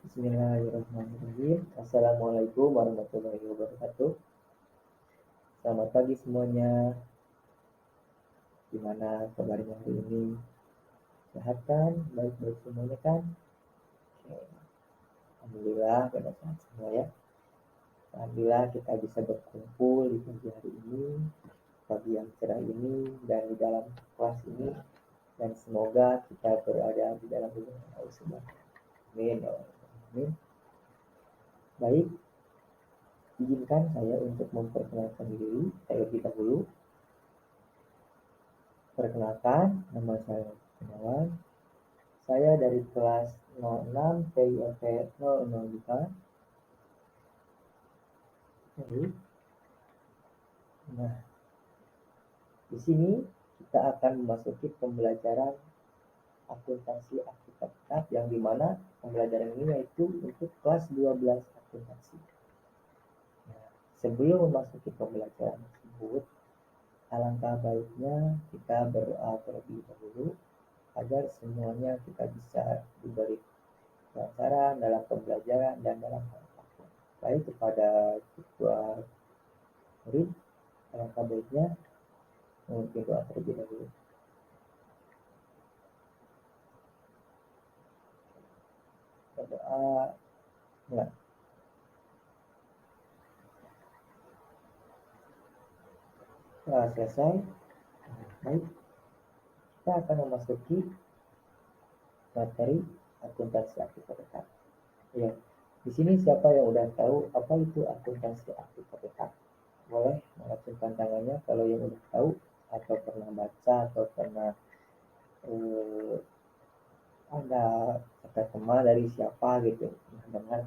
Bismillahirrahmanirrahim. Assalamualaikum warahmatullahi wabarakatuh. Selamat pagi semuanya. Gimana kabarnya hari ini? Sehat kan? Baik-baik semuanya kan? Oke. Alhamdulillah pada sehat semua ya. Alhamdulillah kita bisa berkumpul di pagi hari ini, pagi yang cerah ini, dan di dalam kelas ini. Dan semoga kita berada di dalam lindungan Allah Subhanahu. Amin. Amin. Baik, izinkan saya untuk memperkenalkan diri terlebih dahulu. Perkenalkan, nama saya Gunawan. Saya dari kelas 06 PILP 002. Nah, di sini kita akan memasuki pembelajaran akuntansi tetap yang dimana pembelajaran ini yaitu untuk kelas 12 akuntansi. Nah, sebelum memasuki pembelajaran tersebut, alangkah baiknya kita berdoa terlebih dahulu agar semuanya kita bisa diberi kelancaran dalam pembelajaran dan dalam hal apapun. Baik kepada ketua murid, alangkah baiknya mungkin doa terlebih dahulu. Berdoa mulai. Setelah selesai, baik, kita akan memasuki materi akuntansi tetap. Ya, di sini siapa yang udah tahu apa itu akuntansi tetap? Boleh mengacungkan tangannya kalau yang udah tahu atau pernah baca atau pernah ada kata tema dari siapa gitu, dengar.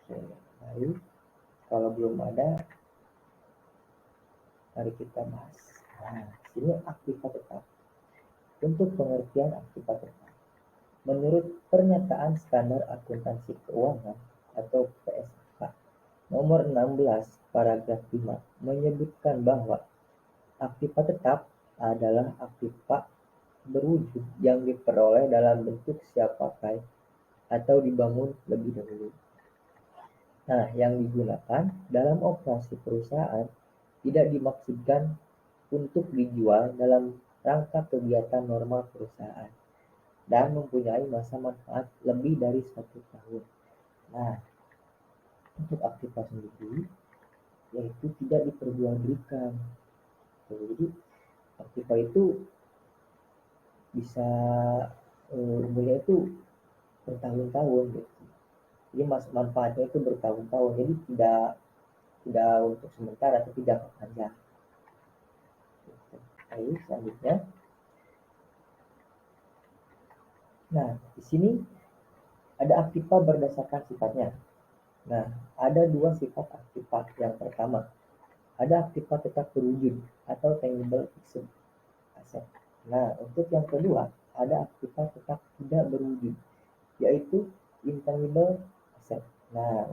Oke, baik. Kalau belum ada, mari kita bahas. Nah, sini aktiva tetap. Untuk pengertian aktiva tetap, menurut Pernyataan Standar Akuntansi Keuangan atau PSAK nomor 16 paragraf 5 menyebutkan bahwa aktiva tetap adalah aktiva berwujud yang diperoleh dalam bentuk siap pakai atau dibangun lebih dahulu. Nah, yang digunakan dalam operasi perusahaan tidak dimaksudkan untuk dijual dalam rangka kegiatan normal perusahaan dan mempunyai masa manfaat lebih dari 1 tahun. Nah, untuk aktiva sendiri yaitu tidak diperjualbelikan. Jadi aktiva itu bisa umurnya itu bertahun-tahun gitu. Jadi manfaatnya itu bertahun-tahun. Jadi tidak untuk sementara tapi jangka panjang. Baik, selanjutnya. Nah, di sini ada aktiva berdasarkan sifatnya. Nah, ada 2 sifat aktiva. Yang pertama, ada aktiva tetap berwujud atau tangible fixed asset. Nah, untuk yang kedua, ada aktiva tetap tidak berwujud, yaitu intangible asset. Nah,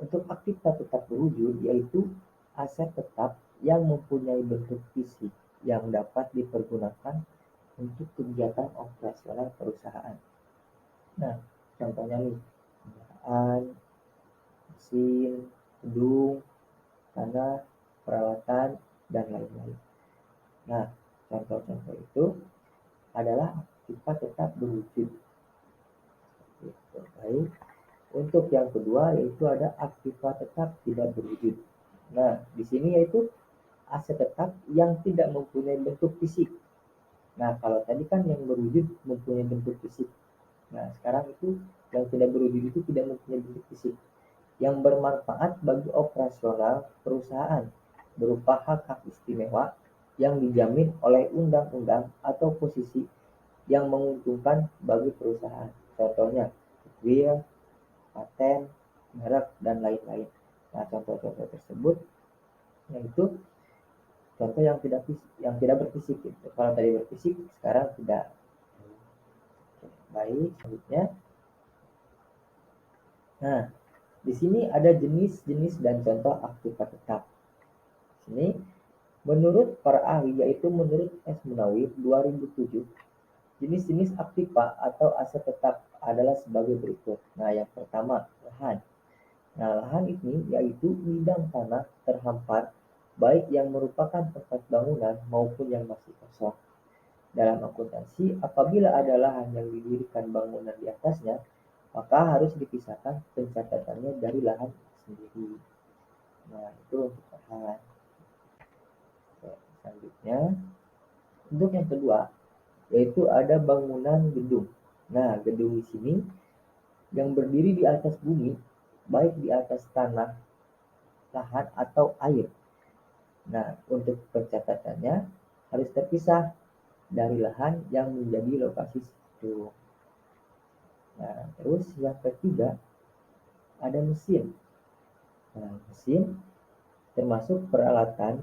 untuk aktiva tetap berwujud, yaitu aset tetap yang mempunyai bentuk fisik yang dapat dipergunakan untuk kegiatan operasional perusahaan. Nah, contohnya nih, kendaraan, mesin, gedung, tanah, peralatan, dan lain-lain. Nah, contoh-contoh itu adalah aktiva tetap berwujud. Baik. Untuk yang kedua yaitu ada aktiva tetap tidak berwujud. Nah, di sini yaitu aset tetap yang tidak mempunyai bentuk fisik. Nah, kalau tadi kan yang berwujud mempunyai bentuk fisik. Nah, sekarang itu yang tidak berwujud itu tidak mempunyai bentuk fisik. Yang bermanfaat bagi operasional perusahaan berupa hak-hak istimewa yang dijamin oleh undang-undang atau posisi yang menguntungkan bagi perusahaan. Contohnya, goodwill, paten, merek, dan lain-lain. Nah, contoh-contoh tersebut yaitu contoh yang tidak berfisik gitu. Kalau tadi berfisik, sekarang tidak. Baik, selanjutnya. Nah, di sini ada jenis-jenis dan contoh aktiva tetap. Di sini menurut para ahli yaitu menurut S. Munawir 2007, Jenis-jenis aktiva atau aset tetap adalah sebagai berikut. Nah, yang pertama, lahan. Nah, lahan ini yaitu bidang tanah terhampar, baik yang merupakan tempat bangunan maupun yang masih kosong. Dalam akuntansi, apabila ada lahan yang didirikan bangunan di atasnya, maka harus dipisahkan pencatatannya dari lahan sendiri. Nah, itu untuk lahan. Oke, selanjutnya, untuk yang kedua, yaitu ada bangunan gedung. Nah, gedung di sini yang berdiri di atas bumi, baik di atas tanah, lahan, atau air. Nah, untuk pencatatannya harus terpisah dari lahan yang menjadi lokasi situ. Nah, terus yang ketiga ada mesin. Nah, mesin termasuk peralatan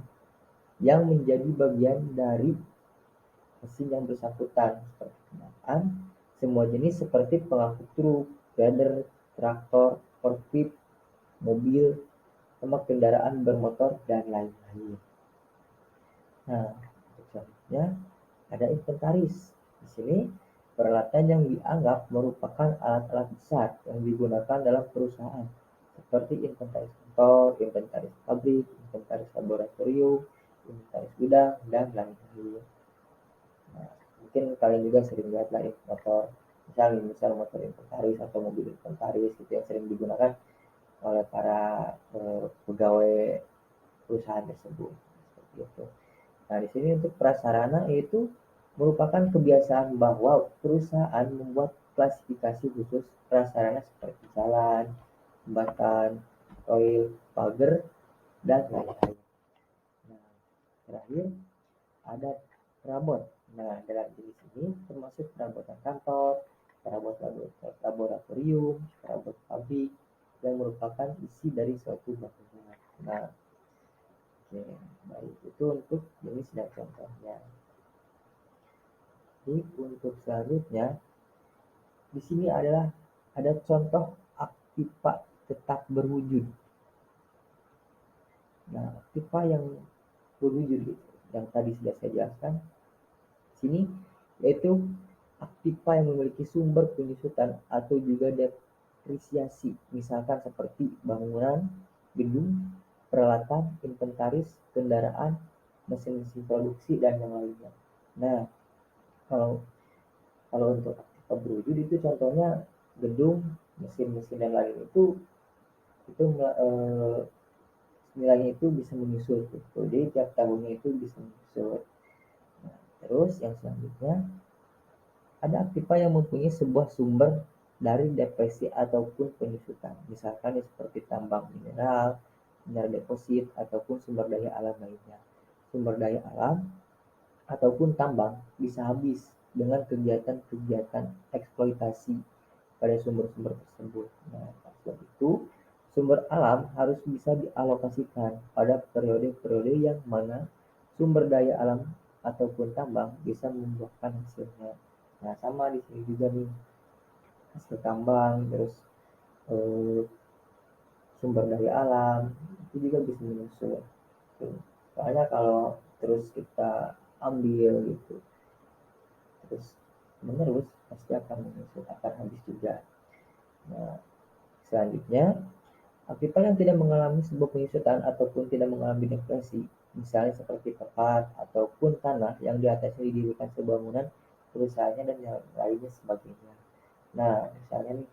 yang menjadi bagian dari mesin yang bersangkutan seperti kendaraan, semua jenis seperti pengangkut truk, grader, traktor, forklift, mobil, sama kendaraan bermotor dan lain-lain. Nah, untuk selanjutnya ada inventaris. Di sini peralatan yang dianggap merupakan alat-alat besar yang digunakan dalam perusahaan, seperti inventaris kantor, inventaris pabrik, inventaris laboratorium, inventaris gudang, dan lain-lain. Nah, mungkin kalian juga sering lihat lah motor, misal motor inventaris atau mobil inventaris gitu yang sering digunakan oleh para pegawai perusahaan tersebut. Seperti itu. Nah, di sini untuk prasarana itu merupakan kebiasaan bahwa perusahaan membuat klasifikasi khusus prasarana seperti jalan, jembatan, toil, pagar, dan lain-lain. Nah, terakhir ada perabot. Nah, dalam jenis ini termasuk perabotan kantor, perabot laboratorium, perabot pabrik, yang merupakan isi dari suatu bangunan. Nah, oke, baik itu untuk jenis dan contohnya. Jadi untuk selanjutnya di sini adalah ada contoh aktiva tetap berwujud. Nah, aktiva yang berwujud yang tadi sudah saya jelaskan sini yaitu aktiva yang memiliki sumber penyusutan atau juga depresiasi, misalkan seperti bangunan, gedung, peralatan, inventaris, kendaraan, mesin-mesin produksi, dan yang lainnya. Nah, kalau kalau untuk aktiva berwujud itu contohnya gedung, mesin-mesin dan lain itu nilainya itu bisa menyusut gitu. Jadi tiap tahunnya itu bisa menyusut. Nah, terus yang selanjutnya ada aktiva yang mempunyai sebuah sumber dari depresi ataupun penyusutan. Misalkan seperti tambang mineral, mineral deposit, ataupun sumber daya alam lainnya. Sumber daya alam ataupun tambang bisa habis dengan kegiatan-kegiatan eksploitasi pada sumber-sumber tersebut. Nah, sebab itu sumber alam harus bisa dialokasikan pada periode-periode yang mana sumber daya alam ataupun tambang bisa membuahkan hasilnya. Nah, sama di sini juga nih hasil tambang, terus eh, sumber daya alam itu juga bisa menyusul. Soalnya kalau terus kita ambil gitu, terus menerus pasti akan menyusul, akan habis juga. Nah, selanjutnya aktiva yang tidak mengalami sebuah penyusutan ataupun tidak mengalami depresi, misalnya seperti tempat ataupun tanah yang di atasnya didirikan sebuah bangunan, perusahaannya dan yang lainnya sebagainya. Nah, misalnya nih,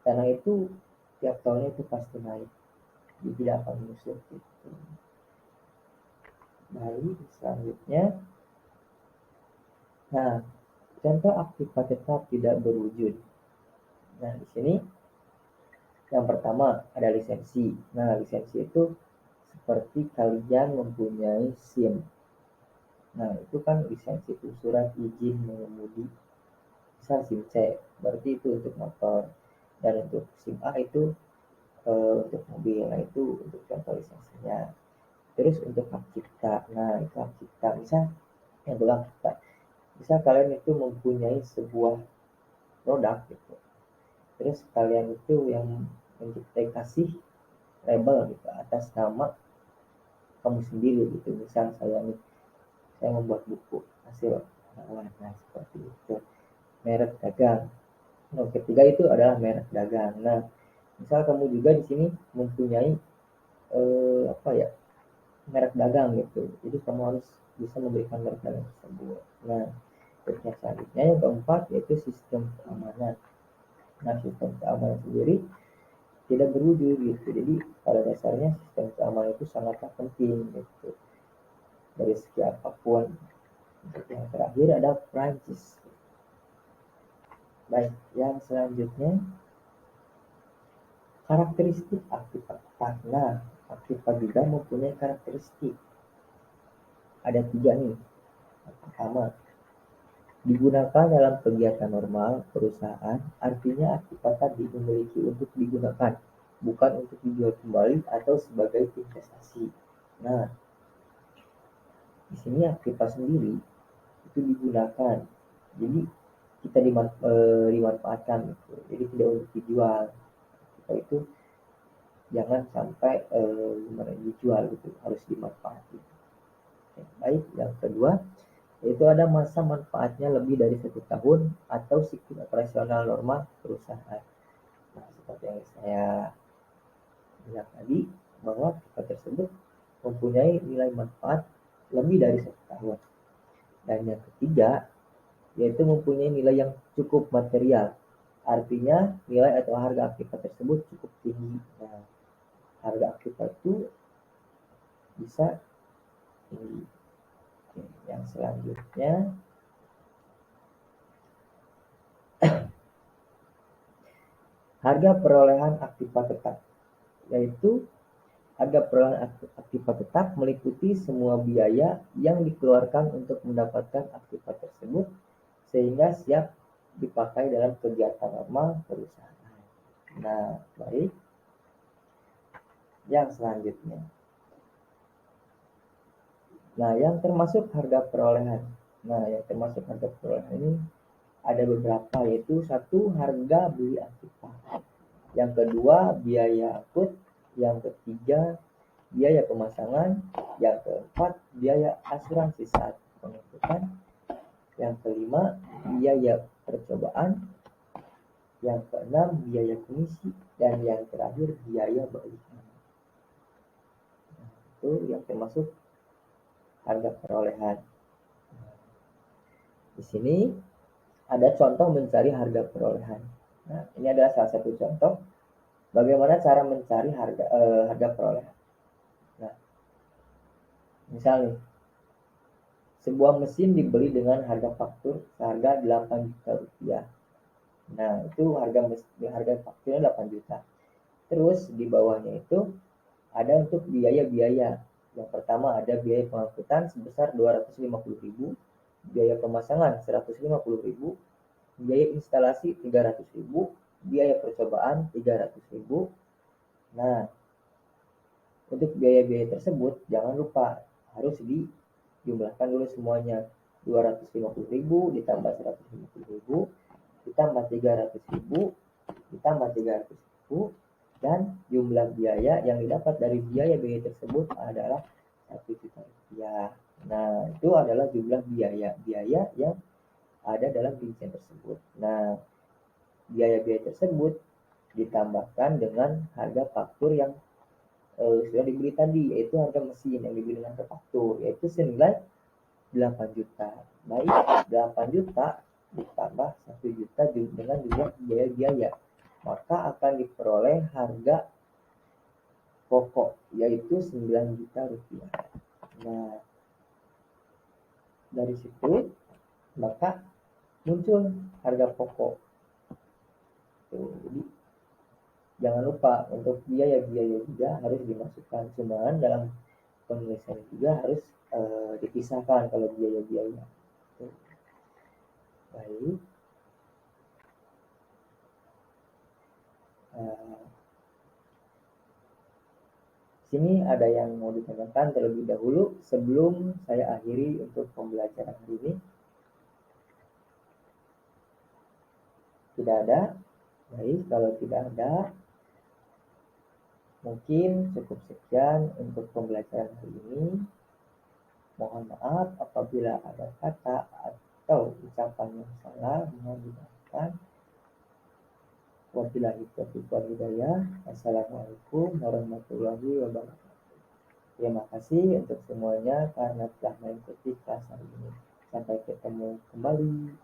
tanah itu tiap tahunnya itu pasti naik, jadi tidak akan menyusut gitu. Baik, selanjutnya, nah, contoh aktiva tetap tidak berwujud. Nah, di sini yang pertama ada lisensi. Nah, lisensi itu seperti kalian mempunyai SIM. Nah, itu kan lisensi itu surat izin mengemudi. Misal SIM C, berarti itu untuk motor. Dan untuk SIM A itu untuk mobil. Nah, itu untuk contoh lisensinya. Terus untuk hak cipta. Nah, itu hak cipta. Misal yang bilang cipta. Misal kalian itu mempunyai sebuah produk gitu. Terus kalian itu yang menciptai kasih label gitu atas nama kamu sendiri gitu. Misal saya nih, saya membuat buku hasil Nah, seperti itu. Merek dagang. Nah, ketiga itu adalah merek dagang. Nah, misal kamu juga di sini mempunyai apa ya, merek dagang gitu. Jadi kamu harus bisa memberikan merek dagang tersebut. Nah, yang selanjutnya yang keempat yaitu sistem keamanan. Nah, sistem keamanan sendiri tidak berwujud gitu. Jadi pada dasarnya sistem keamanan itu sangatlah penting gitu. Dari segi apapun. Yang terakhir ada Prancis. Baik, yang selanjutnya karakteristik aktivitas. Nah, aktivitas juga mempunyai karakteristik. Ada 3 nih. Yang pertama, digunakan dalam kegiatan normal perusahaan, artinya aktivitas dimiliki untuk digunakan, bukan untuk dijual kembali atau sebagai investasi. Nah, di sini aktivitas sendiri itu digunakan, jadi kita dimanfaatkan gitu. Jadi tidak untuk dijual. Kita itu jangan sampai dijual gitu, harus dimanfaatkan. Baik, yang kedua yaitu ada masa manfaatnya lebih dari 1 tahun atau siklus operasional normal perusahaan. Nah, seperti yang saya bilang tadi, bahwa kita tersebut mempunyai nilai manfaat lebih dari 1 tahun. Dan yang ketiga yaitu mempunyai nilai yang cukup material. Artinya nilai atau harga aktivitas tersebut cukup tinggi. Nah, harga aktivitas itu bisa tinggi. Oke, yang selanjutnya harga perolehan aktiva tetap, yaitu harga perolehan aktiva tetap meliputi semua biaya yang dikeluarkan untuk mendapatkan aktiva tersebut sehingga siap dipakai dalam kegiatan normal perusahaan. Nah, baik. Yang selanjutnya. Nah, yang termasuk harga perolehan. Nah, yang termasuk harga perolehan ini ada beberapa, yaitu 1, harga beli aktiva. Yang kedua, biaya angkut. Yang ketiga, biaya pemasangan. Yang keempat, biaya asuransi saat pengangkutan. Yang kelima, biaya percobaan. Yang keenam, biaya komisi. Dan yang terakhir, biaya balikan. Nah, itu yang termasuk harga perolehan. Di sini ada contoh mencari harga perolehan. Nah, ini adalah salah satu contoh bagaimana cara mencari harga perolehan. Nah, misalnya sebuah mesin dibeli dengan harga faktur seharga 8 juta rupiah. Nah, itu harga fakturnya 8 juta. Terus di bawahnya itu ada untuk biaya-biaya. Yang pertama ada biaya pengangkutan sebesar 250.000, biaya pemasangan 150.000, biaya instalasi 300.000, biaya percobaan 300.000. Nah, untuk biaya-biaya tersebut jangan lupa harus dijumlahkan dulu semuanya. 250.000 ditambah 150.000 ditambah 300.000 ditambah 300.000 dan jumlah biaya yang didapat dari biaya-biaya tersebut adalah 1 juta rupiah. Nah, itu adalah jumlah biaya yang ada dalam rincian tersebut. Nah, biaya-biaya tersebut ditambahkan dengan harga faktur yang sudah dibeli tadi, yaitu harga mesin yang dibeli dengan faktur, yaitu senilai 8 juta. Baik, 8 juta ditambah 1 juta dengan jumlah biaya-biaya, maka akan diperoleh harga pokok, yaitu 9 juta rupiah. Nah, dari situ maka muncul harga pokok. Jadi jangan lupa untuk biaya-biaya juga harus dimasukkan, cuman dalam penulisan juga harus dipisahkan kalau biaya-biaya. Baik. Sini ada yang mau ditanyakan terlebih dahulu sebelum saya akhiri untuk pembelajaran hari ini. Tidak ada? Baik, kalau tidak ada, mungkin cukup sekian untuk pembelajaran hari ini. Mohon maaf apabila ada kata atau ucapan yang salah mohon dimaafkan. Wabillahi taufiq wal hidayah. Assalamualaikum warahmatullahi wabarakatuh. Terima kasih untuk semuanya karena telah mengikuti kelas hari ini. Sampai ketemu kembali.